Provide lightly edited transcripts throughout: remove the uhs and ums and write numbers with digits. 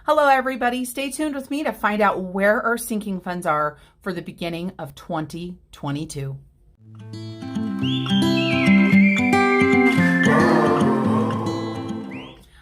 Hello, everybody. Stay tuned with me to find out where our sinking funds are for the beginning of 2022.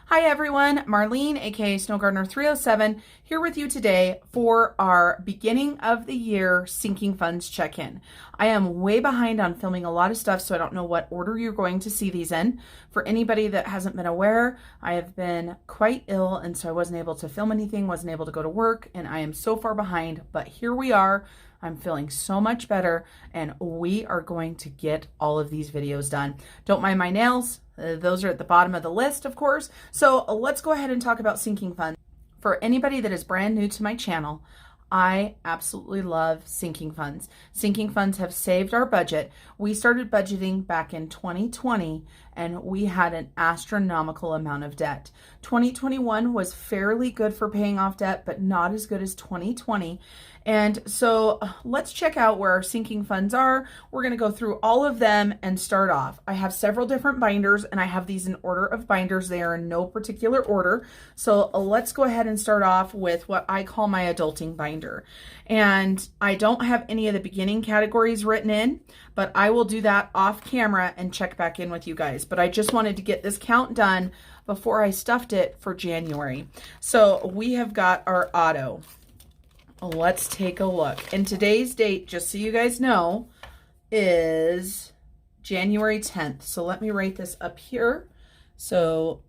Hi, everyone. Marlene, aka Snow Gardener 307, here with you today for our beginning of the year sinking funds check-in. I am way behind on filming a lot of stuff, so I don't know what order you're going to see these in. For anybody that hasn't been aware, I have been quite ill, and so I wasn't able to film anything, wasn't able to go to work, and I am so far behind, but here we are. I'm feeling so much better, and we are going to get all of these videos done. Don't mind my nails. Those are at the bottom of the list, of course. So let's go ahead and talk about sinking funds. For anybody that is brand new to my channel, I absolutely love sinking funds. Sinking funds have saved our budget. We started budgeting back in 2020 and we had an astronomical amount of debt. 2021 was fairly good for paying off debt, but not as good as 2020. And so let's check out where our sinking funds are. We're going to go through all of them and start off. I have several different binders and I have these in order of binders. They are in no particular order. So let's go ahead and start off with what I call my adulting binder. And I don't have any of the beginning categories written in, but I will do that off camera and check back in with you guys. But I just wanted to get this count done before I stuffed it for January. So we have got our auto. Let's take a look. And today's date, just so you guys know, is January 10th. So let me write this up here. So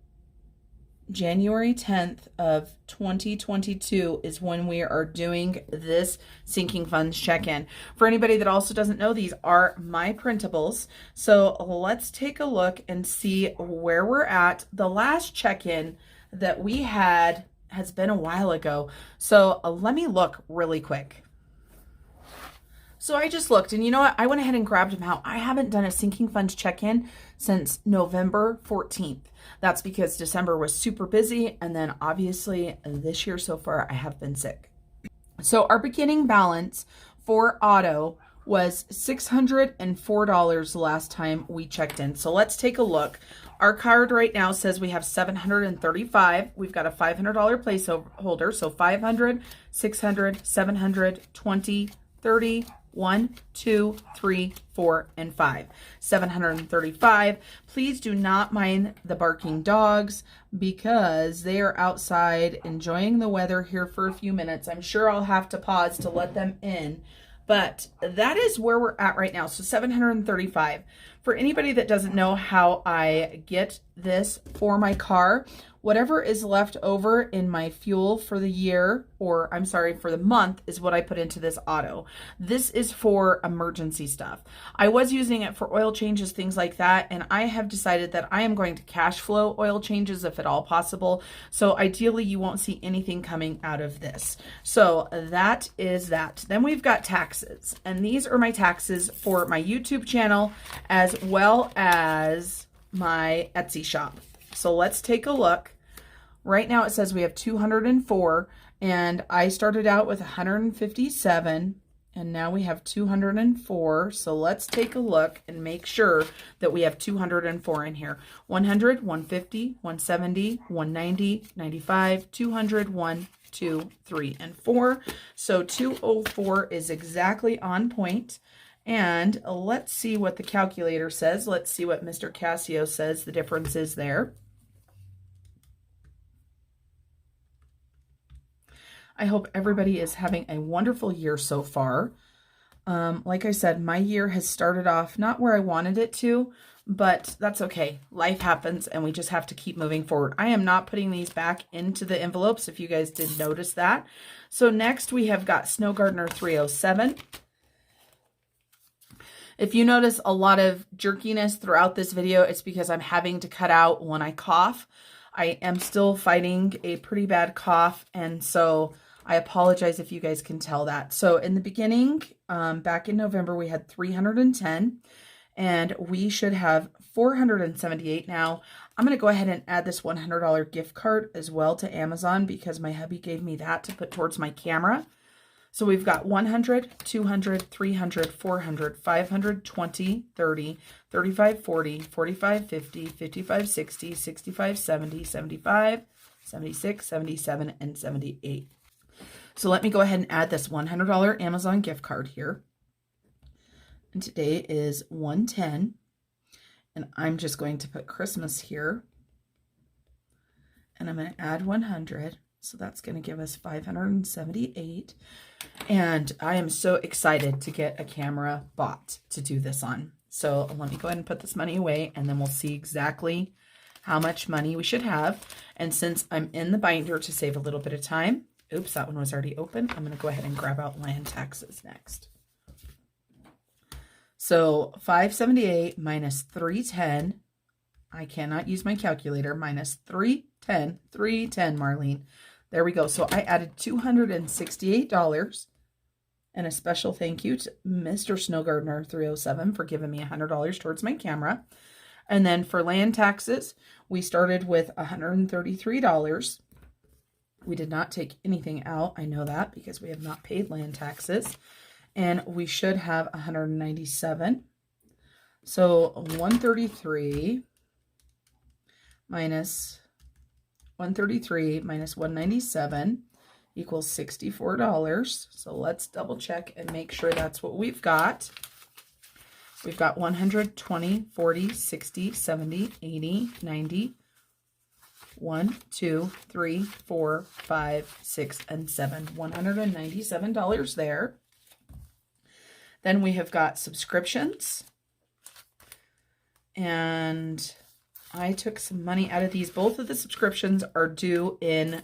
January 10th of 2022 is when we are doing this sinking funds check-in. For anybody that also doesn't know, these are my printables. So let's take a look and see where we're at. The last check-in that we had has been a while ago. So let me look really quick. So I just looked, and you know what? I went ahead and grabbed them out. I haven't done a sinking funds check-in since November 14th. That's because December was super busy, and then obviously this year so far I have been sick. So our beginning balance for auto was $604 last time we checked in. So let's take a look. Our card right now says we have $735. We've got a $500 placeholder. So 500, 600, 700, 20, 30, 1, 2, 3, 4, and 5. 735. Please do not mind the barking dogs because they are outside enjoying the weather here for a few minutes. I'm sure I'll have to pause to let them in. But that is where we're at right now. So 735. For anybody that doesn't know how I get this for my car, whatever is left over in my fuel for the year, or I'm sorry, for the month, is what I put into this auto. This is for emergency stuff. I was using it for oil changes, things like that, and I have decided that I am going to cash flow oil changes if at all possible. So ideally, you won't see anything coming out of this. So that is that. Then we've got taxes, and these are my taxes for my YouTube channel as well as my Etsy shop. So let's take a look. Right now it says we have 204, and I started out with 157, and now we have 204. So let's take a look and make sure that we have 204 in here. 100, 150, 170, 190, 95, 200, 1, 2, 3, and 4. So 204 is exactly on point. And let's see what the calculator says. Let's see what Mr. Casio says the difference is there. I hope everybody is having a wonderful year so far. Like I said, my year has started off not where I wanted it to, but that's okay. Life happens and we just have to keep moving forward. I am not putting these back into the envelopes if you guys did notice that. So next we have got Snow Gardener 307. If you notice a lot of jerkiness throughout this video, it's because I'm having to cut out when I cough. I am still fighting a pretty bad cough, and so I apologize if you guys can tell that. So in the beginning, back in November, we had 310, and we should have 478 now. I'm going to go ahead and add this $100 gift card as well to Amazon because my hubby gave me that to put towards my camera. So we've got 100, 200, 300, 400, 500, 20, 30, 35, 40, 45, 50, 55, 60, 65, 70, 75, 76, 77, and 78. So let me go ahead and add this $100 Amazon gift card here. And today is 110. And I'm just going to put Christmas here. And I'm going to add 100. So that's going to give us 578. And I am so excited to get a camera bought to do this on. So let me go ahead and put this money away, and then we'll see exactly how much money we should have. And since I'm in the binder to save a little bit of time, oops, that one was already open. I'm going to go ahead and grab out land taxes next. So 578 minus 310. I cannot use my calculator. Minus 310. 310, Marlene. There we go. So I added $268. And a special thank you to Mr. Snow Gardener 307 for giving me $100 towards my camera. And then for land taxes, we started with $133. We did not take anything out. I know that because we have not paid land taxes. And we should have 197. So 133 minus 197 equals $64. So let's double check and make sure that's what we've got. We've got 100, 20, 40, 60, 70, 80, 90, 1, 2, 3, 4, 5, 6, and 7. $197 there. Then we have got subscriptions. And I took some money out of these. Both of the subscriptions are due in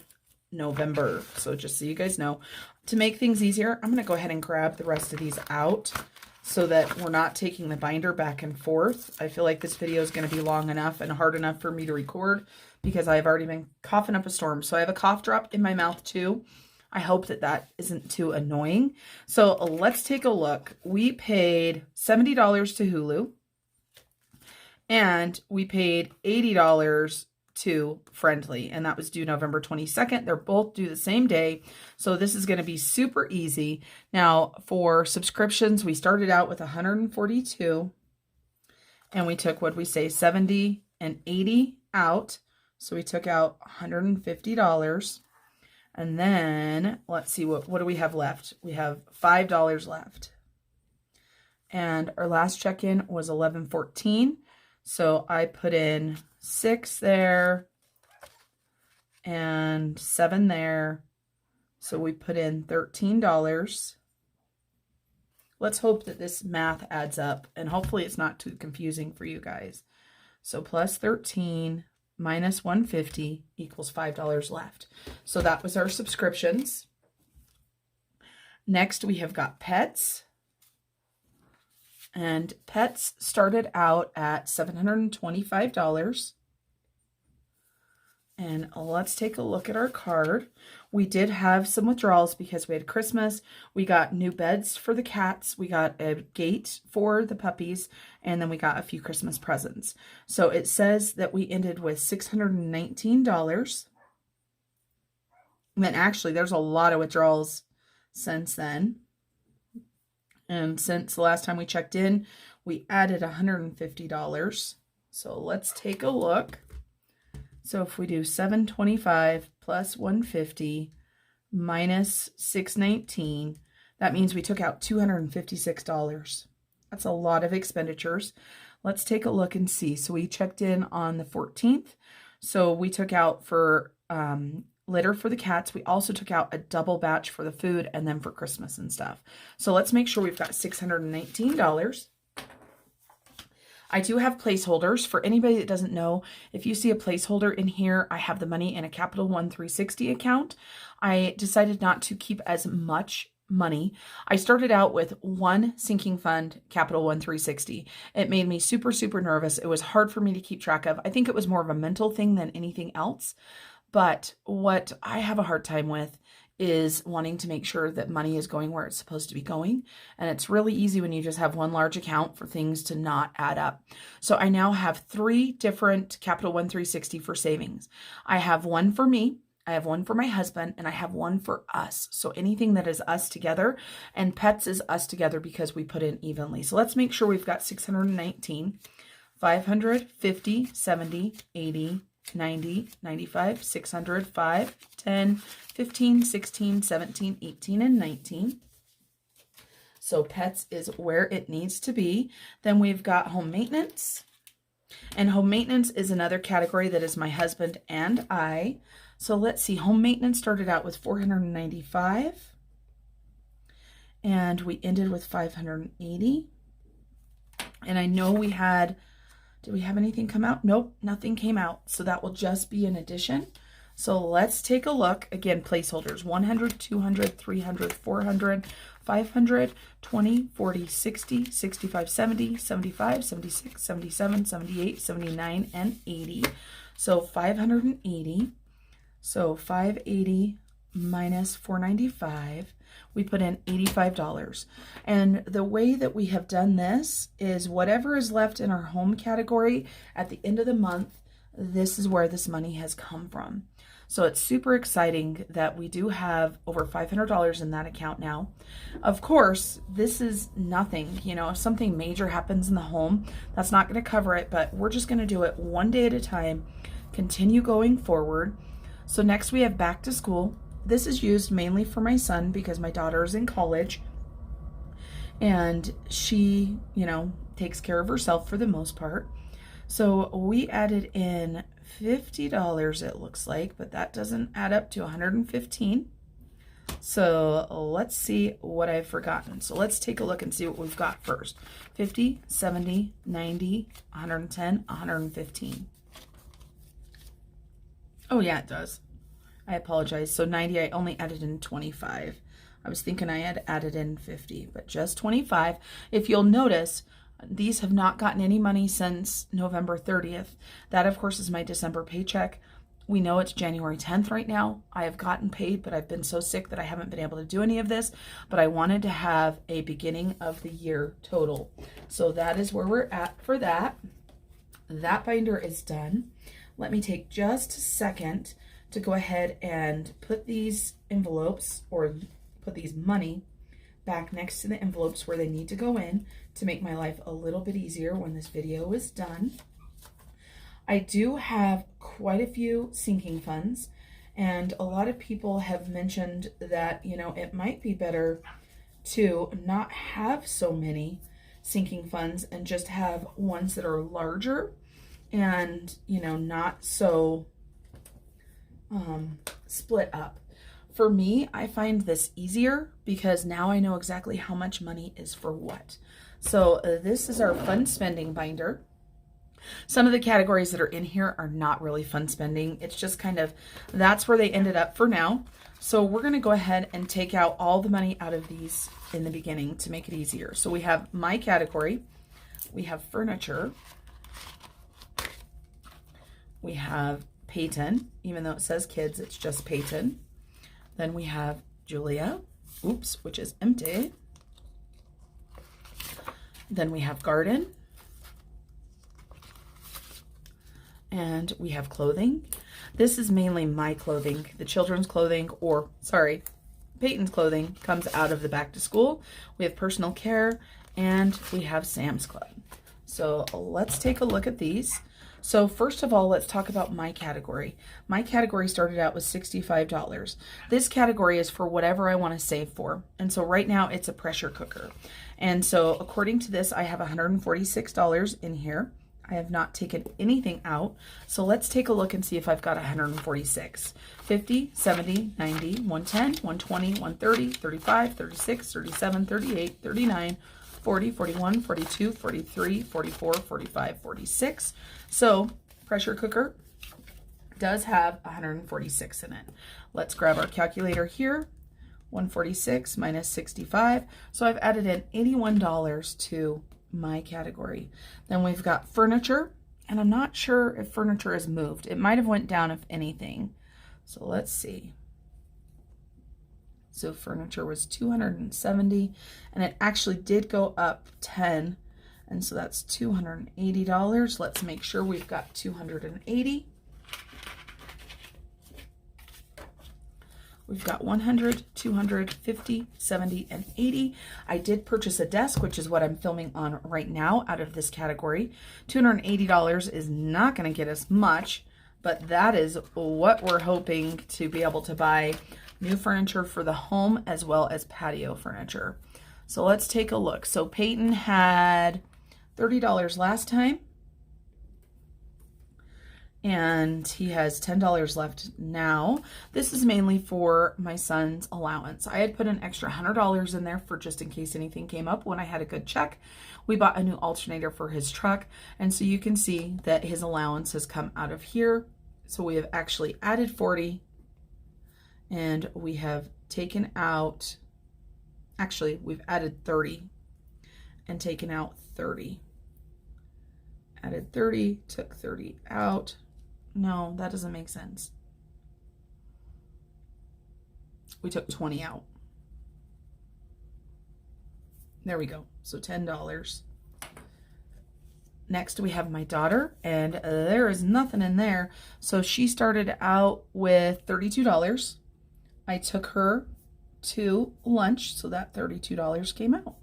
November. So just so you guys know, to make things easier, I'm going to go ahead and grab the rest of these out so that we're not taking the binder back and forth. I feel like this video is going to be long enough and hard enough for me to record because I've already been coughing up a storm. So I have a cough drop in my mouth too. I hope that that isn't too annoying. So let's take a look. We paid $70 to Hulu and we paid $80 to Friendly, and that was due November 22nd. They're both due the same day, so this is going to be super easy. Now, for subscriptions, we started out with 142, and we took, what we say, 70 and 80 out, so we took out $150, and then, let's see, what do we have left? We have $5 left, and our last check-in was $11.14, so I put in 6 there and 7 there. So we put in $13. Let's hope that this math adds up and hopefully it's not too confusing for you guys. So plus 13 minus 150 equals $5 left. So that was our subscriptions. Next we have got pets. And pets started out at $725. And let's take a look at our card. We did have some withdrawals because we had Christmas. We got new beds for the cats. We got a gate for the puppies. And then we got a few Christmas presents. So it says that we ended with $619. And then actually there's a lot of withdrawals since then. And since the last time we checked in, we added $150. So let's take a look. So if we do 725 plus 150 minus 619, that means we took out $256. That's a lot of expenditures. Let's take a look and see. So we checked in on the 14th. So we took out for litter for the cats. We also took out a double batch for the food and then for Christmas and stuff. So let's make sure we've got $619. I do have placeholders. For anybody that doesn't know, if you see a placeholder in here, I have the money in a Capital One 360 account. I decided not to keep as much money. I started out with one sinking fund, Capital One 360. It made me super, super nervous. It was hard for me to keep track of. I think it was more of a mental thing than anything else. But what I have a hard time with is wanting to make sure that money is going where it's supposed to be going. And it's really easy when you just have one large account for things to not add up. So I now have 3 different Capital One 360 for savings. I have one for me, I have one for my husband, and I have one for us. So anything that is us together, and pets is us together because we put in evenly. So let's make sure we've got 619, 550, 70, 80, 90, 95, 600, 5, 10, 15, 16, 17, 18, and 19. So pets is where it needs to be. Then we've got home maintenance. And home maintenance is another category that is my husband and I. So let's see, home maintenance started out with 495. And we ended with 580. And I know we had, did we have anything come out? Nope, nothing came out. So that will just be an addition. So let's take a look. Again, placeholders, 100, 200, 300, 400, 500, 20, 40, 60, 65, 70, 75, 76, 77, 78, 79, and 80. So 580. So 580 minus 495, we put in $85. And the way that we have done this is whatever is left in our home category at the end of the month, this is where this money has come from. So it's super exciting that we do have over $500 in that account now. Of course, this is nothing. You know, if something major happens in the home, that's not going to cover it, but we're just going to do it one day at a time, continue going forward. So next we have back to school. This is used mainly for my son because my daughter is in college and she, you know, takes care of herself for the most part. So we added in $50, it looks like, but that doesn't add up to 115. So let's see what I've forgotten. So let's take a look and see what we've got first. 50, 70, 90, 110, 115. Oh yeah, it does. I apologize. So 90, I only added in 25. I was thinking I had added in 50, but just 25. If you'll notice, these have not gotten any money since November 30th. That, of course, is my December paycheck. We know it's January 10th right now. I have gotten paid, but I've been so sick that I haven't been able to do any of this. But I wanted to have a beginning of the year total. So that is where we're at for that. That binder is done. Let me take just a second to go ahead and put these envelopes, or put these money back next to the envelopes where they need to go in to make my life a little bit easier when this video is done. I do have quite a few sinking funds, and a lot of people have mentioned that, you know, it might be better to not have so many sinking funds and just have ones that are larger and, you know, not so split up. For me, I find this easier because now I know exactly how much money is for what. So this is our fun spending binder. Some of the categories that are in here are not really fun spending. It's just kind of, that's where they ended up for now. So we're going to go ahead and take out all the money out of these in the beginning to make it easier. So we have my category. We have furniture. We have Peyton. Even though it says kids, it's just Peyton. Then we have Julia, which is empty. Then we have garden. And we have clothing. This is mainly my clothing. The children's clothing, or sorry, Peyton's clothing comes out of the back to school. We have personal care, and we have Sam's Club. So let's take a look at these. So first of all, let's talk about my category. My category started out with $65. This category is for whatever I want to save for. And so right now it's a pressure cooker. And so according to this, I have $146 in here. I have not taken anything out. So let's take a look and see if I've got 146. 50, 70, 90, 110, 120, 130, 35, 36, 37, 38, 39, 40, 41, 42, 43, 44, 45, 46. So pressure cooker does have 146 in it. Let's grab our calculator here. 146 minus 65. So I've added in $81 to my category. Then we've got furniture, and I'm not sure if furniture has moved. It might have went down if anything. So let's see. So furniture was 270, and it actually did go up 10, and so that's $280. Let's make sure we've got 280. We've got 100, 200, 50, 70, and 80. I did purchase a desk, which is what I'm filming on right now out of this category. $280 is not going to get us much. But that is what we're hoping to be able to buy new furniture for the home as well as patio furniture. So let's take a look. So Peyton had $30 last time, and he has $10 left now. This is mainly for my son's allowance. I had put an extra $100 in there for just in case anything came up when I had a good check. We bought a new alternator for his truck, and so you can see that his allowance has come out of here. So we have actually added 40, and we have taken out, actually we've added 30 and taken out 30. Added 30, took 30 out. No, that doesn't make sense. We took 20 out. There we go. So $10. Next we have my daughter, and there is nothing in there. So she started out with $32. I took her to lunch, so that $32 came out.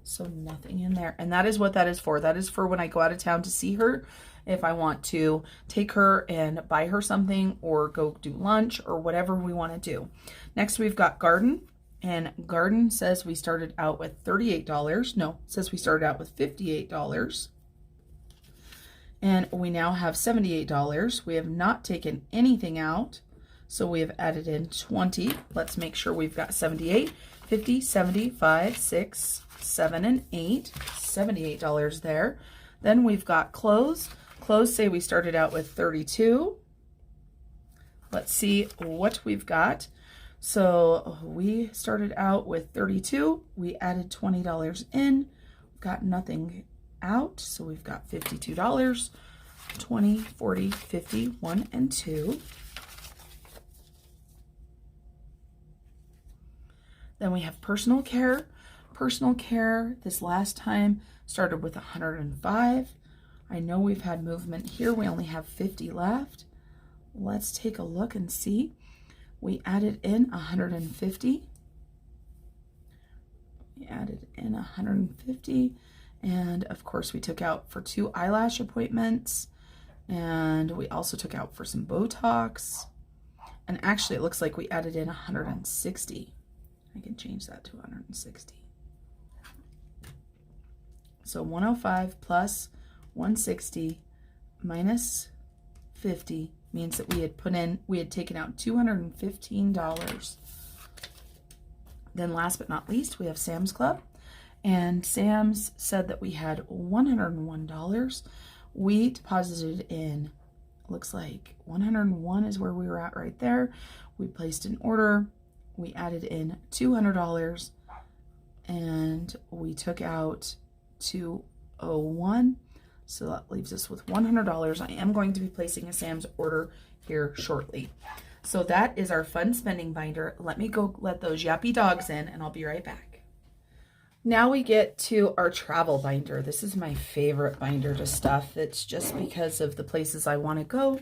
So nothing in there. And that is what that is for. That is for when I go out of town to see her. If I want to take her and buy her something or go do lunch or whatever we want to do. Next we've got garden. And garden says we started out with $38. No, it says we started out with $58. And we now have $78. We have not taken anything out. So we have added in 20. Let's make sure we've got 78, 50, 75, 6, 7, and 8. $78 there. Then we've got clothes. Clothes say we started out with 32. Let's see what we've got. So we started out with 32. We added $20 in. Got nothing out. So we've got $52. 20, 40, 50, 1, and 2. Then we have personal care. Personal care this last time started with 105. I know we've had movement here. We only have 50 left. Let's take a look and see. We added in 150. We added in 150. And of course we took out for 2 eyelash appointments. And we also took out for some Botox. And actually it looks like we added in 160. I can change that to 160. So 105 plus 160 minus 50 means that we had taken out $215. Then last but not least, we have Sam's Club. And Sam's said that we had $101. We deposited in, looks like 101 is where we were at right there. We placed an order. We added in $200 and we took out 201. So that leaves us with $100. I am going to be placing a Sam's order here shortly. So that is our fun spending binder. Let me go let those yappy dogs in and I'll be right back. Now we get to our travel binder. This is my favorite binder to stuff. It's just because of the places I want to go.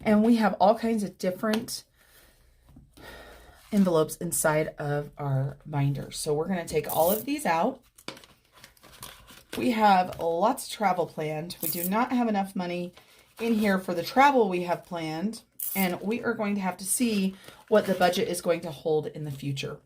And we have all kinds of different envelopes inside of our binder. So we're going to take all of these out. We have lots of travel planned. We do not have enough money in here for the travel we have planned, and we are going to have to see what the budget is going to hold in the future.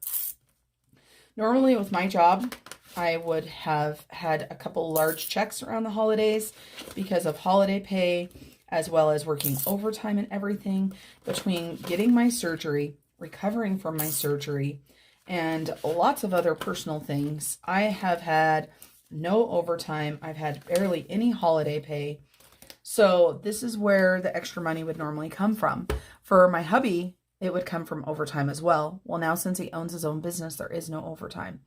Normally with my job, I would have had a couple large checks around the holidays because of holiday pay, as well as working overtime and everything. Between getting my surgery, recovering from my surgery, and lots of other personal things, I have had no overtime. I've had barely any holiday pay. So this is where the extra money would normally come from. For my hubby, it would come from overtime as well. Well, now since he owns his own business, there is no overtime.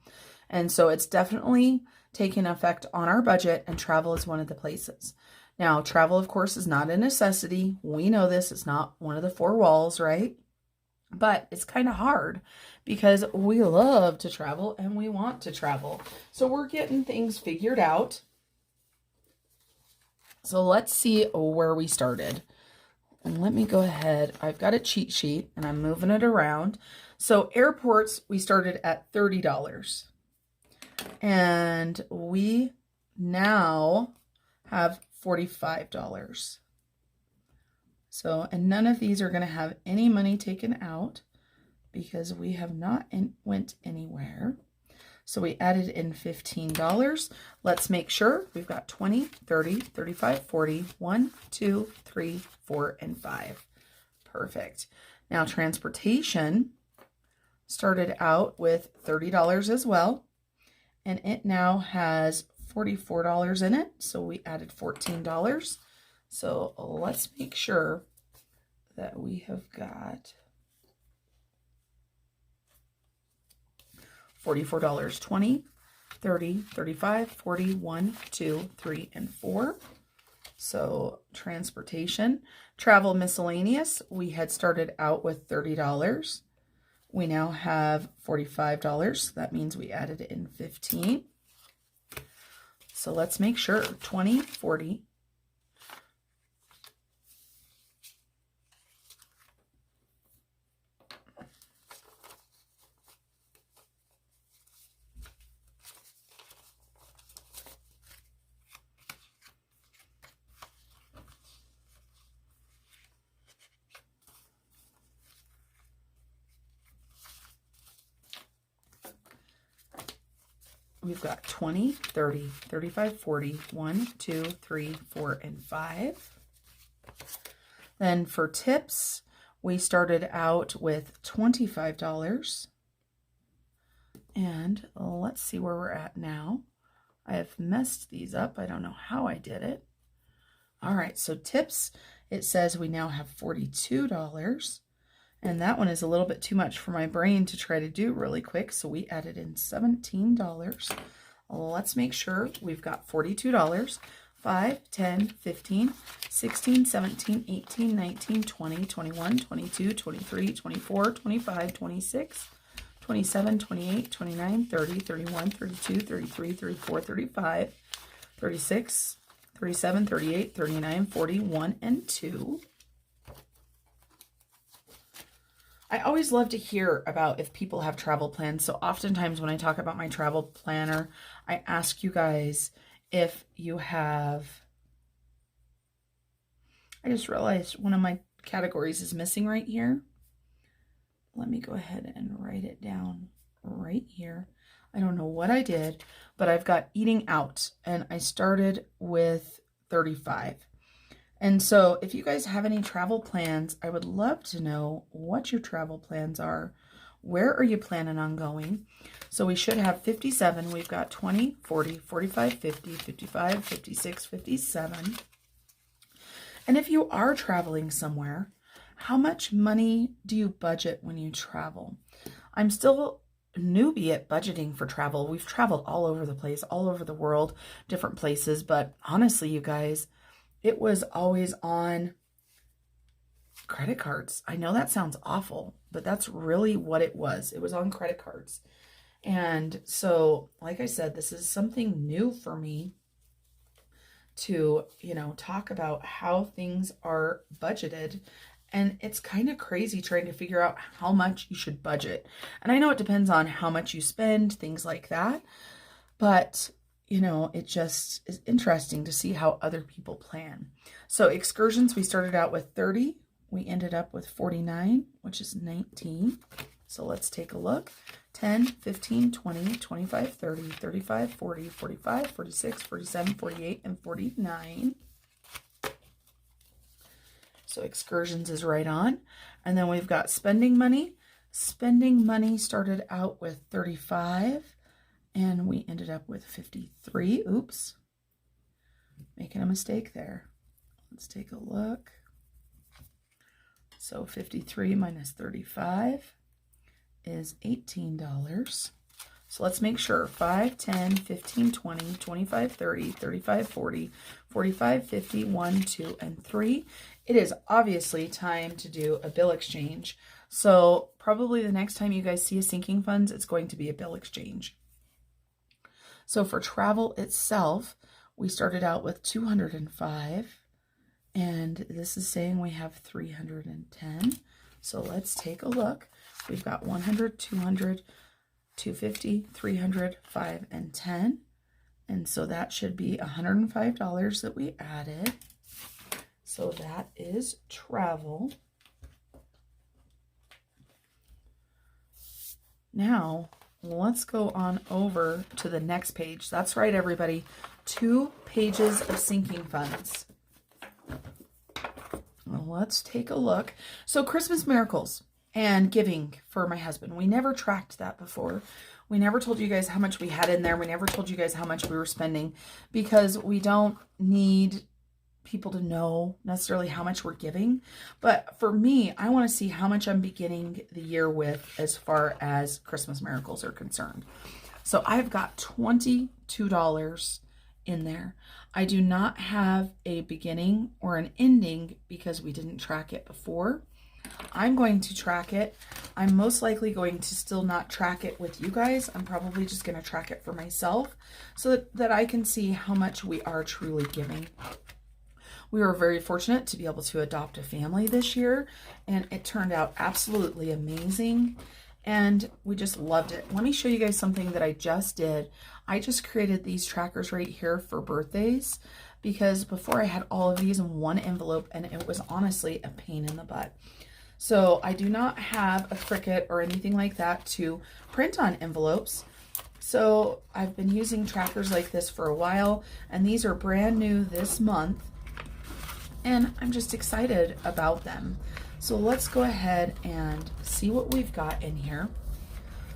And so it's definitely taking effect on our budget, and travel is one of the places. Now, travel, of course, is not a necessity. We know this. It's not one of the 4 walls, right? But it's kind of hard because we love to travel and we want to travel. So we're getting things figured out. So let's see where we started. And let me go ahead. I've got a cheat sheet and I'm moving it around. So airports, we started at $30. And we now have $45. So, and none of these are going to have any money taken out because we have not went anywhere. So we added in $15. Let's make sure we've got 20, 30, 35, 40, 1, 2, 3, 4, and 5. Perfect. Now transportation started out with $30 as well, and it now has $44 in it. So we added $14. So let's make sure that we have got $44, 20, 30, 35, 40, 1, 2, 3, and 4. So transportation. Travel miscellaneous, we had started out with $30. We now have $45. That means we added in 15. So let's make sure 20, 40, we've got 20, 30, 35, 40, 1, 2, 3, 4, and 5. Then for tips, we started out with $25. And let's see where we're at now. I have messed these up. I don't know how I did it. All right, so tips, it says we now have $42. And that one is a little bit too much for my brain to try to do really quick. So we added in $17. Let's make sure we've got $42. 5, 10, 15, 16, 17, 18, 19, 20, 21, 22, 23, 24, 25, 26, 27, 28, 29, 30, 31, 32, 33, 34, 35, 36, 37, 38, 39, 41, and 2. I always love to hear about if people have travel plans. So oftentimes when I talk about my travel planner, I ask you guys if you have... I just realized one of my categories is missing right here. Let me go ahead and write it down right here. I don't know what I did, but I've got eating out, and I started with 35. And so if you guys have any travel plans, I would love to know what your travel plans are. Where are you planning on going? So we should have 57. We've got 20, 40, 45, 50, 55, 56, 57. And if you are traveling somewhere, how much money do you budget when you travel? I'm still a newbie at budgeting for travel. We've traveled all over the place, all over the world, different places. But honestly, you guys, it was always on credit cards. I know that sounds awful, but that's really what it was. It was on credit cards. And so, like I said, this is something new for me to, talk about how things are budgeted. And it's kind of crazy trying to figure out how much you should budget. And I know it depends on how much you spend, things like that. But it just is interesting to see how other people plan. So excursions, we started out with 30. We ended up with 49, which is 19. So let's take a look. 10, 15, 20, 25, 30, 35, 40, 45, 46, 47, 48, and 49. So excursions is right on. And then we've got spending money. Spending money started out with 35. And we ended up with 53. Oops. Making a mistake there. Let's take a look. So 53 minus 35 is $18. So let's make sure. 5, 10, 15, 20, 25, 30, 35, 40, 45, 50, 1, 2, and 3. It is obviously time to do a bill exchange. So probably the next time you guys see a sinking funds, it's going to be a bill exchange. So for travel itself, we started out with 205, and this is saying we have 310. So let's take a look. We've got 100, 200, 250, 300, 5, and 10. And so that should be $105 that we added. So that is travel. Now, let's go on over to the next page. That's right, everybody. 2 pages of sinking funds. Well, let's take a look. So Christmas miracles and giving for my husband. We never tracked that before. We never told you guys how much we had in there. We never told you guys how much we were spending because we don't need people to know necessarily how much we're giving. But for me, I want to see how much I'm beginning the year with as far as Christmas miracles are concerned. So I've got $22 in there. I do not have a beginning or an ending because we didn't track it before. I'm going to track it. I'm most likely going to still not track it with you guys. I'm probably just going to track it for myself so that I can see how much we are truly giving. We were very fortunate to be able to adopt a family this year, and it turned out absolutely amazing, and we just loved it. Let me show you guys something that I just did. I just created these trackers right here for birthdays because before I had all of these in one envelope, and it was honestly a pain in the butt. So I do not have a Cricut or anything like that to print on envelopes. So I've been using trackers like this for a while, and these are brand new this month. And I'm just excited about them. So let's go ahead and see what we've got in here.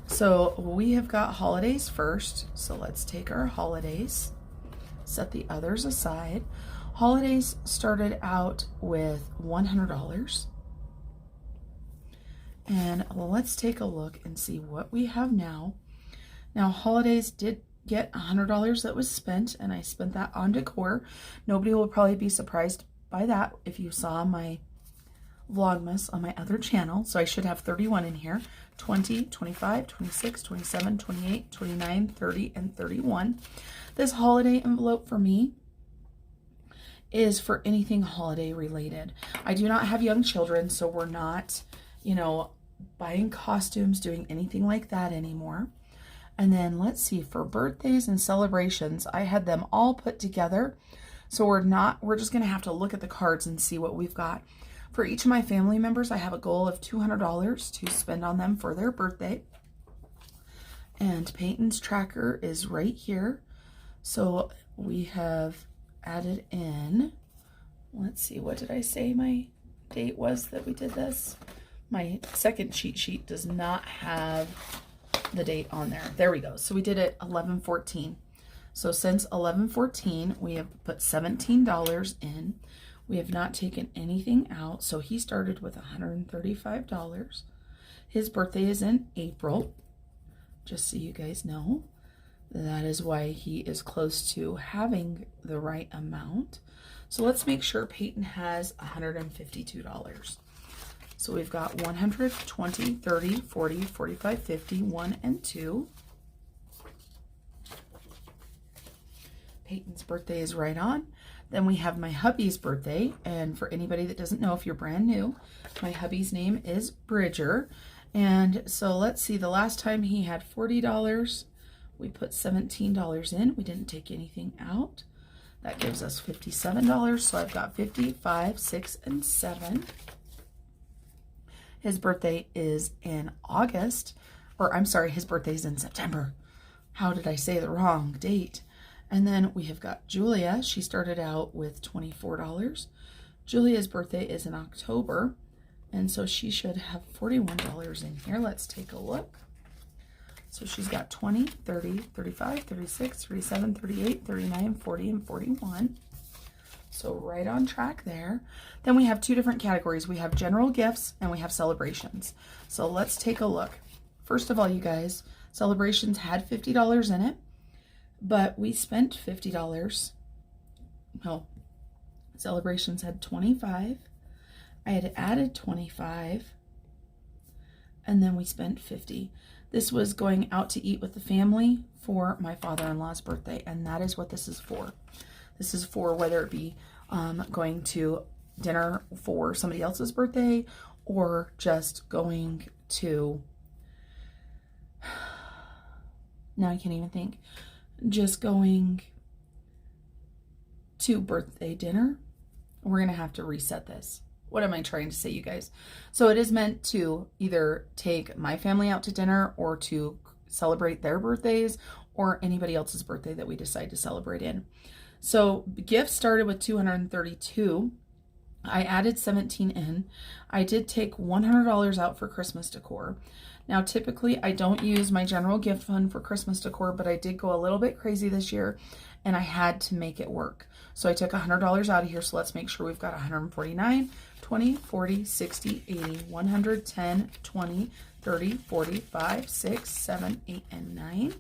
So we have got holidays first. So let's take our holidays, set the others aside. Holidays started out with $100. And let's take a look and see what we have now. Now, holidays did get $100 that was spent, and I spent that on decor. Nobody will probably be surprised by that if you saw my Vlogmas on my other channel. So I should have 31 in here. 20, 25, 26, 27, 28, 29, 30, and 31. This holiday envelope for me is for anything holiday related. I do not have young children, so we're not, buying costumes, doing anything like that anymore. And then let's see, for birthdays and celebrations, I had them all put together. So we're just going to have to look at the cards and see what we've got. For each of my family members, I have a goal of $200 to spend on them for their birthday. And Peyton's tracker is right here. So we have added in, let's see, what did I say my date was that we did this? My second cheat sheet does not have the date on there. There we go. So we did it 11/14. So since 11/14, we have put $17 in. We have not taken anything out. So he started with $135. His birthday is in April, just so you guys know. That is why he is close to having the right amount. So let's make sure Peyton has $152. So we've got 100, 20, 30, 40, 45, 50, 1 and 2. Peyton's birthday is right on. Then we have my hubby's birthday. And for anybody that doesn't know, if you're brand new, my hubby's name is Bridger. And so let's see, the last time he had $40, we put $17 in. We didn't take anything out. That gives us $57. So I've got 50, 5, 6, and 7. His birthday is in August, or I'm sorry, his birthday is in September. How did I say the wrong date? And then we have got Julia. She started out with $24. Julia's birthday is in October, and so she should have $41 in here. Let's take a look. So she's got 20, 30, 35, 36, 37, 38, 39, 40, and 41. So right on track there. Then we have 2 different categories. We have general gifts and we have celebrations. So let's take a look. First of all, you guys, celebrations had $50 in it, but we spent $50. No, celebrations had 25. I had added 25, and then we spent 50. This was going out to eat with the family for my father-in-law's birthday, and that is what this is for. This is for whether it be going to dinner for somebody else's birthday or just going to, now I can't even think, just going to birthday dinner we're going to have to reset this. What am I trying to say, you guys? So it is meant to either take my family out to dinner or to celebrate their birthdays or anybody else's birthday that we decide to celebrate in. So gifts started with 232. I added 17 in. I did take $100 out for Christmas decor. Now, typically I don't use my general gift fund for Christmas decor, but I did go a little bit crazy this year and I had to make it work. So I took $100 out of here. So let's make sure we've got 149, 20, 40, 60, 80, 110, 20, 30, 40, 5, 6, 7, 8, and 9.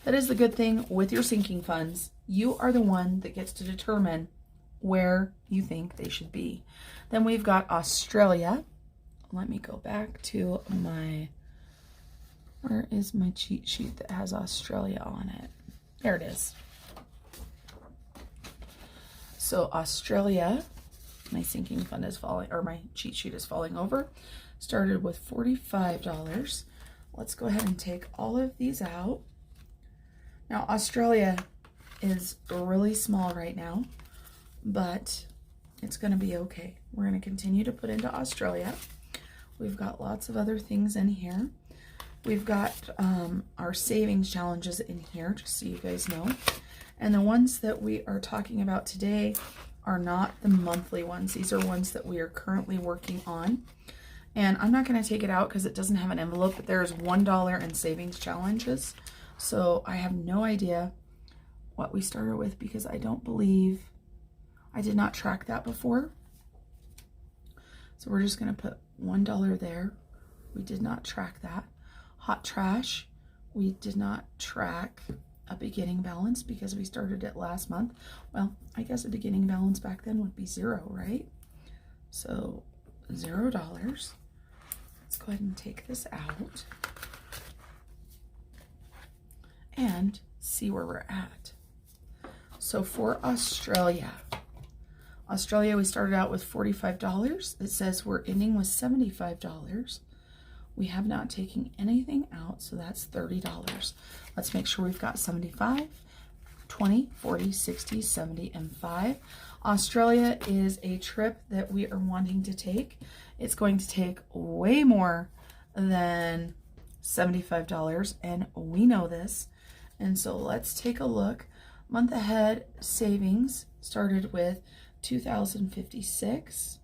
That is the good thing with your sinking funds. You are the one that gets to determine where you think they should be. Then we've got Australia. Let me go back to my, where is my cheat sheet that has Australia on it? There it is. So Australia, my sinking fund is falling, or my cheat sheet is falling over. Started with $45. Let's go ahead and take all of these out. Now Australia is really small right now, but it's going to be okay. We're going to continue to put into Australia. We've got lots of other things in here. We've got our savings challenges in here, just so you guys know. And the ones that we are talking about today are not the monthly ones. These are ones that we are currently working on. And I'm not going to take it out because it doesn't have an envelope, but there's $1 in savings challenges. So I have no idea what we started with because I don't believe, I did not track that before. So we're just going to put $1 there. We did not track that. Hot trash, we did not track a beginning balance because we started it last month. Well, I guess a beginning balance back then would be 0, right? So $0. Let's go ahead and take this out and see where we're at. So for Australia, we started out with $45. It says we're ending with $75. We have not taken anything out, so that's $30. Let's make sure we've got 75, 20, 40, 60, 70, and 5. Australia is a trip that we are wanting to take. It's going to take way more than $75, and we know this. And so let's take a look. Month ahead savings started with $2,056.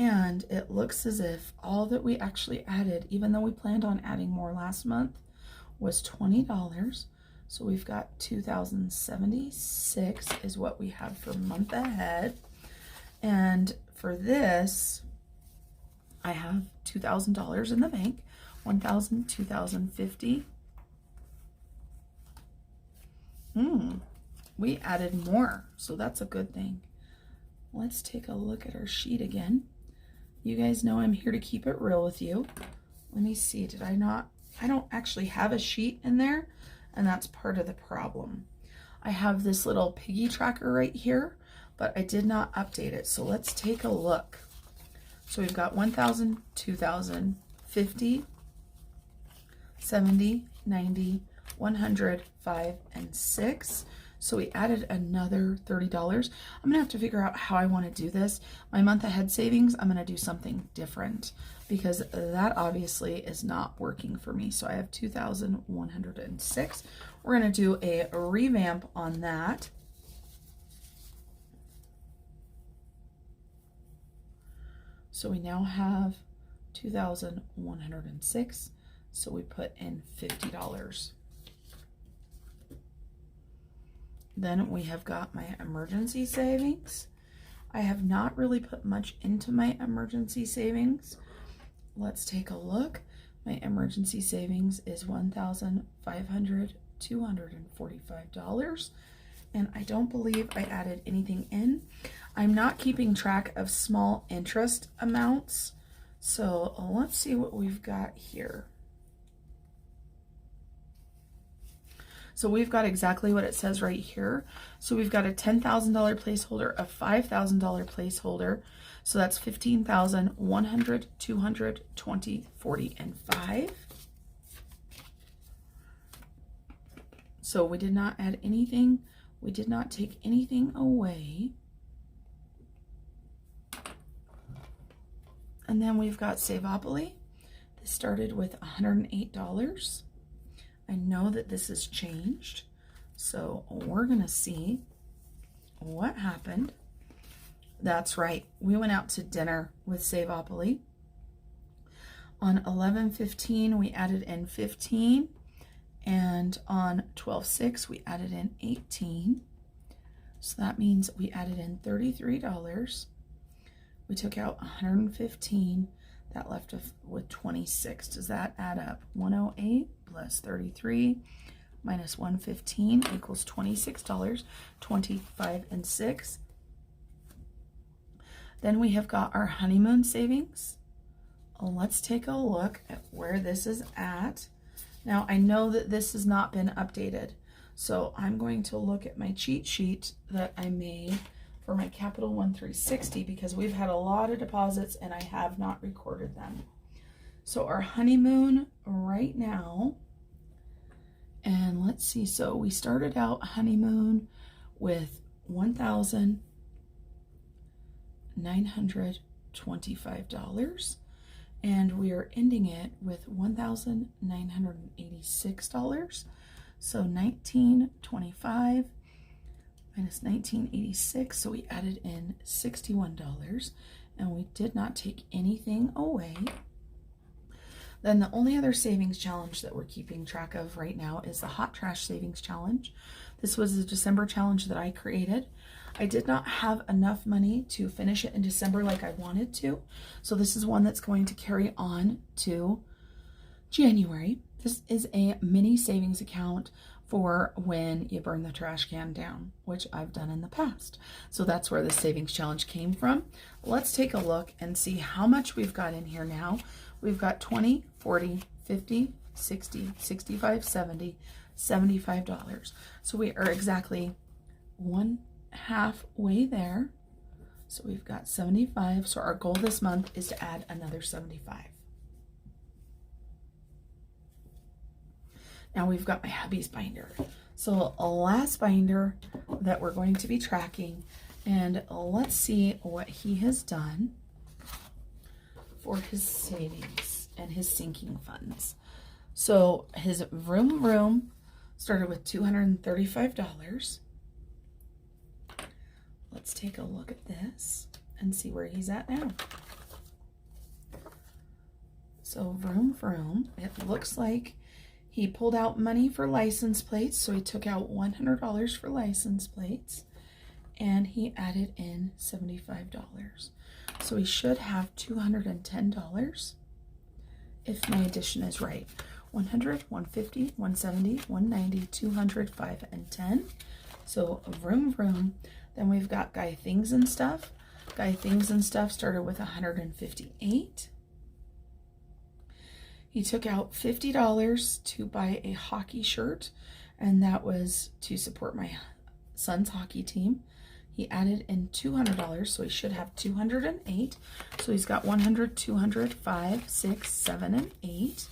And it looks as if all that we actually added, even though we planned on adding more last month, was $20. So we've got $2,076 is what we have for month ahead. And for this, I have $2,000 in the bank, $1,000, $2,050. We added more, so that's a good thing. Let's take a look at our sheet again. You guys know I'm here to keep it real with you. Let me see, did I not? I don't actually have a sheet in there, and that's part of the problem. I have this little piggy tracker right here, but I did not update it. So let's take a look. So we've got 1,000, 2,000, 50, 70, 90, 100, 5, and 6. So we added another $30. I'm gonna have to figure out how I want to do this. My month ahead savings, I'm gonna do something different because that obviously is not working for me. So I have 2,106. We're gonna do a revamp on that. So we now have 2,106. So we put in $50. Then we have got my emergency savings. I have not really put much into my emergency savings. Let's take a look. My emergency savings is $1,245. And I don't believe I added anything in. I'm not keeping track of small interest amounts. So let's see what we've got here. So we've got exactly what it says right here. So we've got a $10,000 placeholder, a $5,000 placeholder. So that's 15,000, 100, 200, 20, 40, and 5. So we did not add anything We did not take anything away. And then we've got Savopoly. This started with $108. I know that this has changed, so we're gonna see what happened. That's right, we went out to dinner with Savopoly. On 11/15 we added in 15, and on 12/6 we added in 18. So that means we added in $33. We took out 115. That left us with 26. Does that add up? 108 plus 33 minus 115 equals $26, 25 and 6. Then we have got our honeymoon savings. Let's take a look at where this is at. Now I know that this has not been updated, so I'm going to look at my cheat sheet that I made for my Capital One 360 because we've had a lot of deposits and I have not recorded them. So our honeymoon right now, and let's see, so we started out honeymoon with $1,925 and we are ending it with $1,986. So 1925 minus 1986, so we added in $61 and we did not take anything away. Then the only other savings challenge that we're keeping track of right now is the hot trash savings challenge. This was a December challenge that I created. I did not have enough money to finish it in December like I wanted to, so this is one that's going to carry on to January. This is a mini savings account for when you burn the trash can down, which I've done in the past. So that's where the savings challenge came from. Let's take a look and see how much we've got in here now. We've got 20, 40, 50, 60, 65, 70, $75. So we are exactly one halfway there. So we've got 75. So our goal this month is to add another 75. Now we've got my hubby's binder. So a last binder that we're going to be tracking, and let's see what he has done for his savings and his sinking funds. So his vroom started with $235. Let's take a look at this and see where he's at now. So vroom, it looks like he pulled out money for license plates, so he took out $100 for license plates, and he added in $75. So he should have $210, if my addition is right. 100, 150, 170, 190, 200, 5, and 10. So vroom. Then we've got Guy Things and Stuff. Guy Things and Stuff started with 158. He took out $50 to buy a hockey shirt, and that was to support my son's hockey team. He added in $200, so he should have 208. So he's got 100, 200, 5, 6, 7, and 8.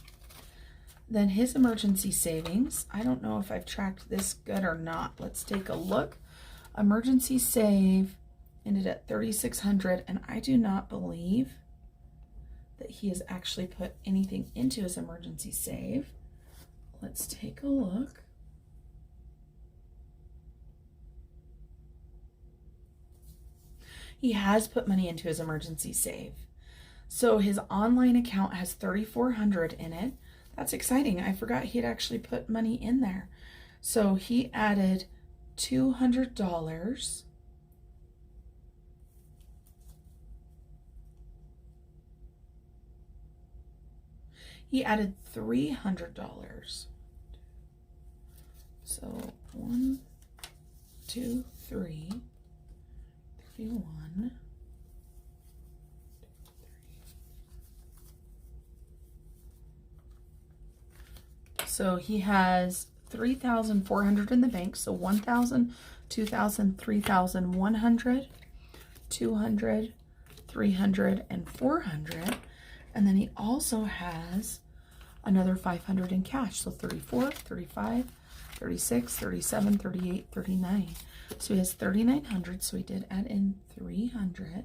Then his emergency savings. I don't know if I've tracked this good or not. Let's take a look. Emergency save ended at $3,600, and I do not believe that he has actually put anything into his emergency save. Let's take a look. He has put money into his emergency save. So his online account has $3,400 in it. That's exciting. I forgot he had actually put money in there. So he added $200. He added $300. So 1, 2, 3, 31. So he has $3,400 in the bank. So 1,000, 2,000, 3,100, 200, 300, and 400. And then he also has another $500 in cash. So 34, 35, 36, 37, 38, 39. So he has 3,900. So we did add in 300.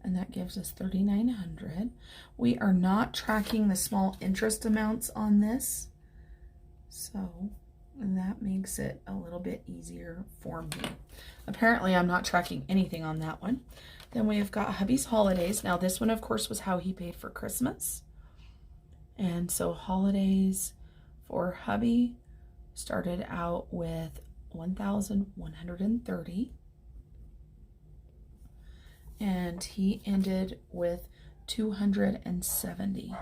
And that gives us 3,900. We are not tracking the small interest amounts on this. So that makes it a little bit easier for me. Apparently, I'm not tracking anything on that one. Then we've got hubby's holidays. Now, this one, of course, was how he paid for Christmas. And so holidays for hubby started out with 1,130. And he ended with 270.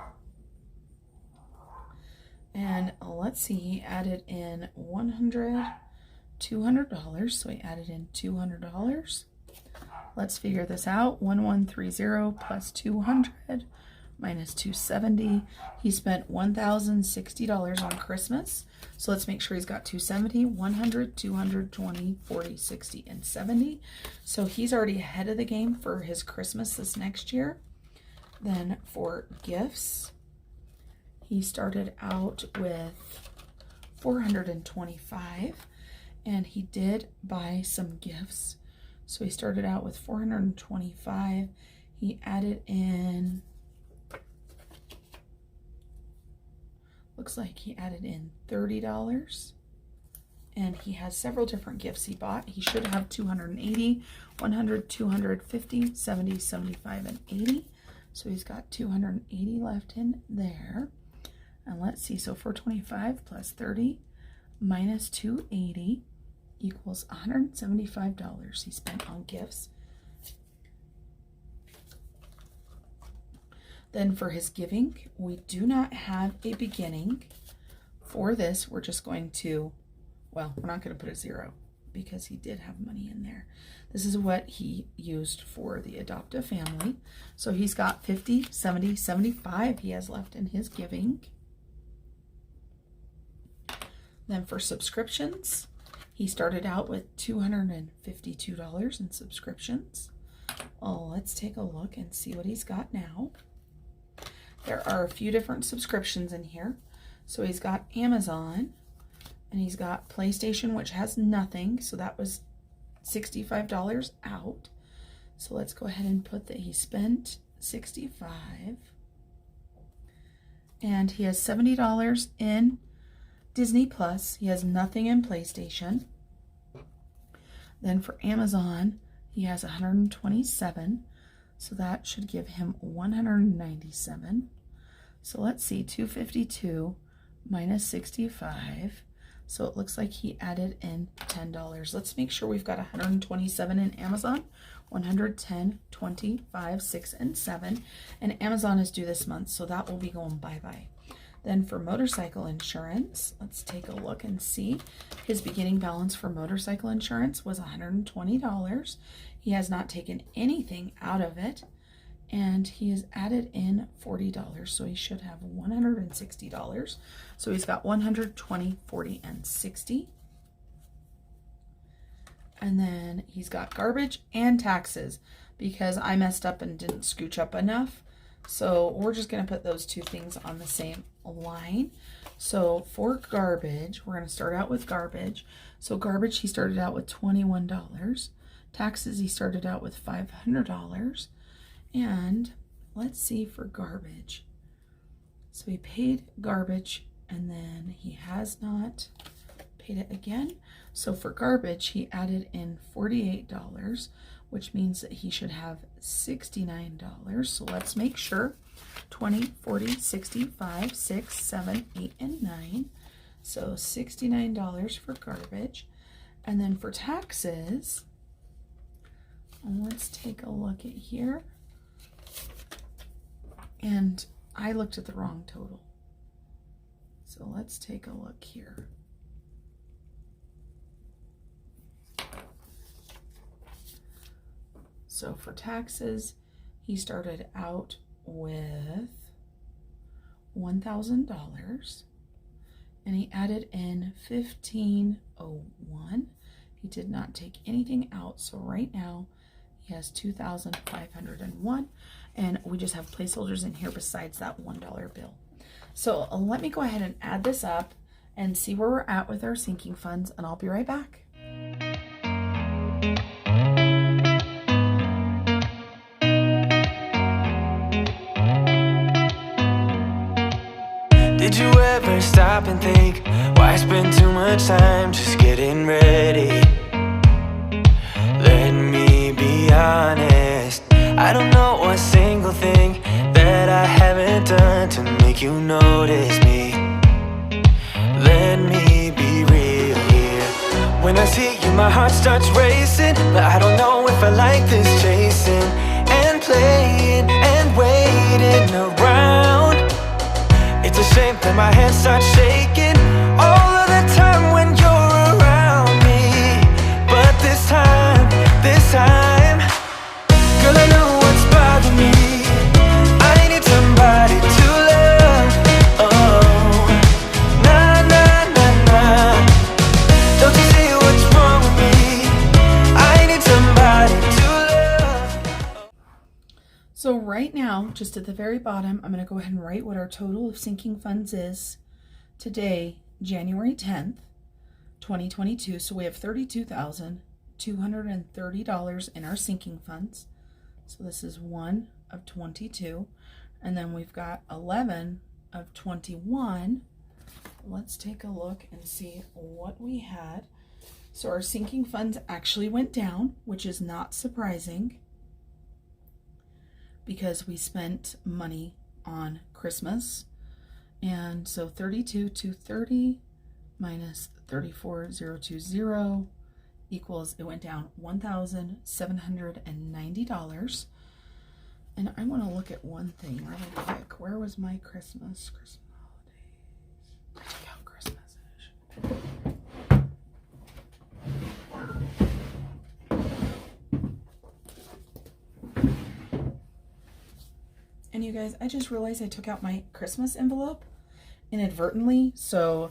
And let's see, he added in $200. So he added in $200. Let's figure this out. 1,130 plus 200 minus 270. He spent $1,060 on Christmas. So let's make sure he's got 270, 100, 200, 20, 40, 60, and 70. So he's already ahead of the game for his Christmas this next year. Then for gifts, he started out with 425, and he did buy some gifts. So he started out with 425. He added in, looks like he added in $30. And he has several different gifts he bought. He should have 280, 100, 250, 70, 75, and 80. So he's got 280 left in there. And let's see, so 425 plus 30 minus 280 equals $175 he spent on gifts. Then for his giving, we do not have a beginning. For this, we're just going to, well, we're not going to put a 0 because he did have money in there. This is what he used for the adoptive family. So he's got 50, 70, 75 he has left in his giving. Then for subscriptions, he started out with $252 in subscriptions. Oh, let's take a look and see what he's got now. There are a few different subscriptions in here. So he's got Amazon, and he's got PlayStation, which has nothing. So that was $65 out. So let's go ahead and put that he spent $65. And he has $70 in Disney Plus. He has nothing in PlayStation. Then for Amazon, he has 127. So that should give him 197. So let's see, 252 minus 65. So it looks like he added in $10. Let's make sure we've got 127 in Amazon. 110, 20, 5, 6, and 7. And Amazon is due this month, so that will be going bye-bye. Then for motorcycle insurance, let's take a look and see. His beginning balance for motorcycle insurance was $120. He has not taken anything out of it, and he has added in $40, so he should have $160. So he's got 120, 40, and 60. And then he's got garbage and taxes because I messed up and didn't scooch up enough. So we're just going to put those two things on the same line. So for garbage, we're going to start out with garbage. So garbage, he started out with $21. Taxes, he started out with $500. And let's see for garbage. So he paid garbage and then he has not paid it again. So for garbage, he added in $48, which means that he should have $69. So let's make sure. 20, 40, 65, 6, 7, 8, and 9. So $69 for garbage. And then for taxes, let's take a look at here. And I looked at the wrong total. So let's take a look here. So for taxes, he started out with $1,000 and he added in $1,501. He did not take anything out. So right now he has $2,501, and we just have placeholders in here besides that $1 bill. So let me go ahead and add this up and see where we're at with our sinking funds, and I'll be right back. Did you ever stop and think, why spend too much time just getting ready? Let me be honest, I don't know a single thing that I haven't done to make you notice me. Let me be real here. When I see you, my heart starts racing, but I don't know if I like this chasing and playing and waiting around. It's a shame that my hands start shaking all of the time when you're around me. But this time, girl, I know what's bothering me. I need somebody to love. Oh, nah, nah, nah, nah. Don't you see what's wrong with me? I need somebody to love. So right now, just at the very bottom, I'm going to go ahead and write what our total of sinking funds is today, January 10th, 2022. So we have $32,230 in our sinking funds. So this is 1 of 22. And then we've got 11 of 21. Let's take a look and see what we had. So our sinking funds actually went down, which is not surprising, because we spent money on Christmas. And so 32,230 minus 34,020 equals, it went down $1,790. And I want to look at one thing really quick. Where was my Christmas holidays? I took out Christmas. And you guys, I just realized I took out my Christmas envelope inadvertently, so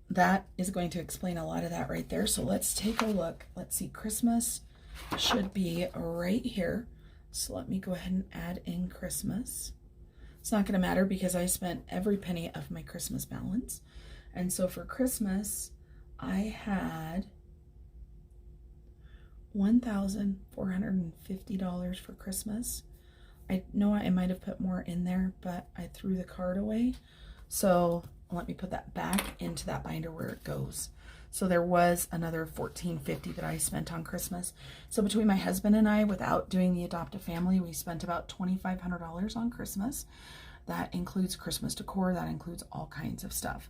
that is going to explain a lot of that right there. So let's take a look. Let's see, Christmas should be right here. So let me go ahead and add in Christmas. It's not going to matter because I spent every penny of my Christmas balance. And so for Christmas, I had $1,450 for Christmas. I know I might have put more in there, but I threw the card away. So let me put that back into that binder where it goes. So there was another $1,450 that I spent on Christmas. So between my husband and I, without doing the adoptive family, we spent about $2,500 on Christmas. That includes Christmas decor. That includes all kinds of stuff.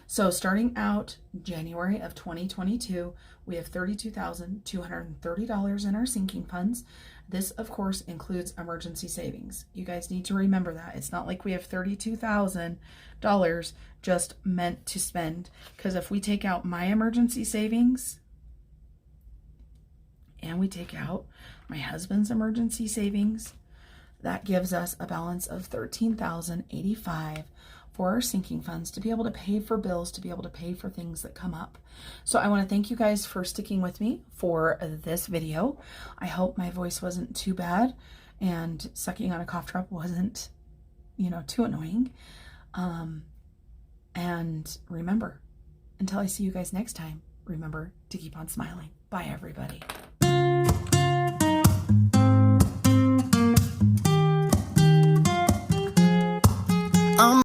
So starting out January of 2022, we have $32,230 in our sinking funds. This, of course, includes emergency savings. You guys need to remember that. It's not like we have $32,000 just meant to spend, because if we take out my emergency savings and we take out my husband's emergency savings, that gives us a balance of $13,085 for our sinking funds to be able to pay for bills, to be able to pay for things that come up. So I want to thank you guys for sticking with me for this video. I hope my voice wasn't too bad and sucking on a cough drop wasn't, too annoying. And remember, until I see you guys next time, remember to keep on smiling. Bye, everybody.